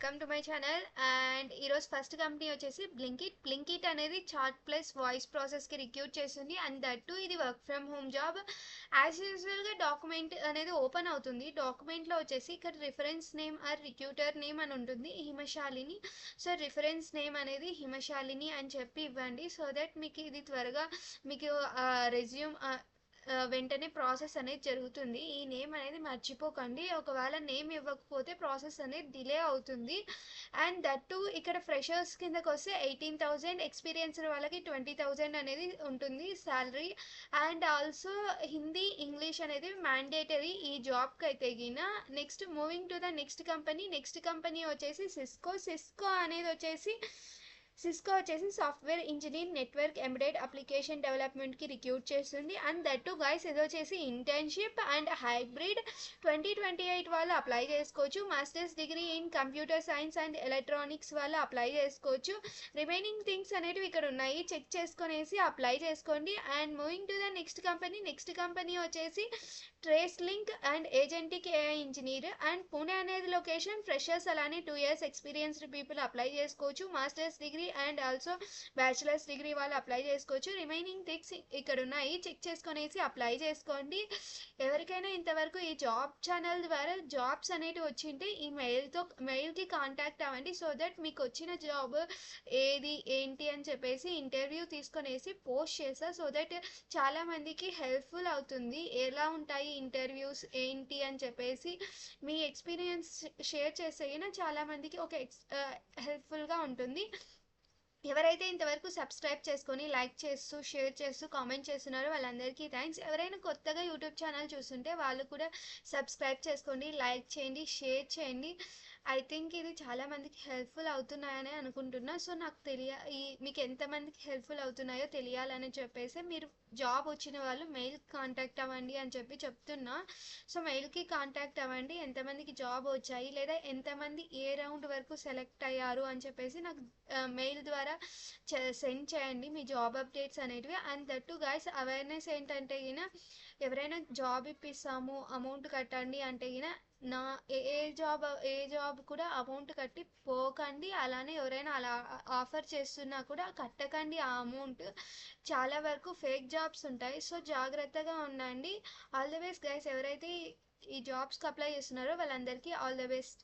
Welcome to my channel. And ఈరోజు first company వచ్చేసి Blinkit అనేది చాట్ ప్లస్ వాయిస్ ప్రాసెస్కి రిక్రూట్ చేస్తుంది. అండ్ దట్టు ఇది work from home job. As యూజువల్గా document అనేది ఓపెన్ అవుతుంది. డాక్యుమెంట్లో వచ్చేసి ఇక్కడ reference name or recruiter name అని ఉంటుంది, హిమశాలిని. సో రిఫరెన్స్ నేమ్ అనేది హిమశాలిని అని చెప్పి ఇవ్వండి, సో దట్ మీకు ఇది త్వరగా మీకు రెజ్యూమ్ వెంటనే ప్రాసెస్ అనేది జరుగుతుంది. ఈ నేమ్ అనేది మర్చిపోకండి, ఒకవేళ నేమ్ ఇవ్వకపోతే ప్రాసెస్ అనేది డిలే అవుతుంది. అండ్ దట్టు ఇక్కడ ఫ్రెషర్స్ కిందకి వస్తే 18,000, ఎక్స్పీరియన్స్డ్ వాళ్ళకి 20,000 అనేది ఉంటుంది salary. And also Hindi English అనేది మ్యాండేటరీ ఈ జాబ్కి అయితే గిన. Next moving to the next company వచ్చేసి సిస్కో అనేది వచ్చేసి software engineer network embedded application డెవలప్మెంట్కి రిక్రూట్ చేస్తుంది. అండ్ దట్ టు గైస్ ఇది వచ్చేసి ఇంటర్న్షిప్ అండ్ హైబ్రిడ్. 2028 వాళ్ళు అప్లై చేసుకోవచ్చు. Masters degree in computer science and electronics వాళ్ళు అప్లై చేసుకోవచ్చు. రిమైనింగ్ థింగ్స్ అనేవి ఇక్కడ ఉన్నాయి, చెక్ చేసుకునేసి అప్లై చేసుకోండి. And moving to the next company వచ్చేసి trace link and agentic AI engineer. And Pune అనేది లొకేషన్. ఫ్రెషర్స్ అలానే 2 years ఎక్స్పీరియన్స్డ్ పీపుల్ అప్లై చేసుకోవచ్చు. Masters degree and also bachelors degree వాళ్ళు అప్లై చేసుకోవచ్చు. రిమైనింగ్ థింగ్స్ ఇక్కడ ఉన్నాయి, చెక్ చేసుకునేసి అప్లై చేసుకోండి. ఎవరికైనా ఇంతవరకు ఈ జాబ్ ఛానల్ ద్వారా జాబ్స్ అనేవి వచ్చింటే ఈ మెయిల్కి కాంటాక్ట్ అవ్వండి, సో దట్ మీకు వచ్చిన జాబ్ ఏది ఏంటి అని చెప్పేసి ఇంటర్వ్యూ తీసుకునేసి పోస్ట్ చేస్తా, సో దట్ చాలామందికి హెల్ప్ఫుల్ అవుతుంది. ఎలా ఉంటాయి ఇంటర్వ్యూస్ ఏంటి అని చెప్పేసి మీ ఎక్స్పీరియన్స్ షేర్ చేస్తే చాలామందికి ఒక హెల్ప్ఫుల్గా ఉంటుంది. ఎవరైతే ఇంతవరకు సబ్స్క్రైబ్ చేసుకొని లైక్ చేస్తూ షేర్ చేస్తూ కామెంట్ చేస్తున్నారో వాళ్ళందరికీ థ్యాంక్స్. ఎవరైనా కొత్తగా యూట్యూబ్ ఛానల్ చూస్తుంటే వాళ్ళు కూడా సబ్స్క్రైబ్ చేసుకోండి, లైక్ చేయండి, షేర్ చేయండి. ఐ థింక్ ఇది చాలామందికి హెల్ప్ఫుల్ అవుతున్నాయని అనుకుంటున్నా. సో నాకు మీకు ఎంతమందికి హెల్ప్ఫుల్ అవుతున్నాయో తెలియాలని చెప్పేసి మీరు జాబ్ వచ్చిన వాళ్ళు మెయిల్ కాంటాక్ట్ అవ్వండి అని చెప్తున్నా. సో మెయిల్కి కాంటాక్ట్ అవ్వండి, ఎంతమందికి జాబ్ వచ్చాయి లేదా ఎంతమంది ఏ రౌండ్ వరకు సెలెక్ట్ అయ్యారు అని చెప్పేసి నాకు మెయిల్ ద్వారా సెండ్ చేయండి మీ జాబ్ అప్డేట్స్ అనేటివి. అండ్ దట్టు గైస్ అవేర్నెస్ ఏంటంటే ఎవరైనా జాబ్ ఇప్పిస్తాము అమౌంట్ కట్టండి అంటే నా ఏ జాబ్ కూడా అమౌంట్ కట్టి పోకండి. అలానే ఎవరైనా అలా ఆఫర్ చేస్తున్నా కూడా కట్టకండి ఆ అమౌంట్. చాలా వరకు ఫేక్ జాబ్స్ ఉంటాయి, సో జాగ్రత్తగా ఉండండి. All the best guys. ఎవరైతే ఈ జాబ్స్కి అప్లై చేస్తున్నారో వాళ్ళందరికీ ఆల్ ద బెస్ట్.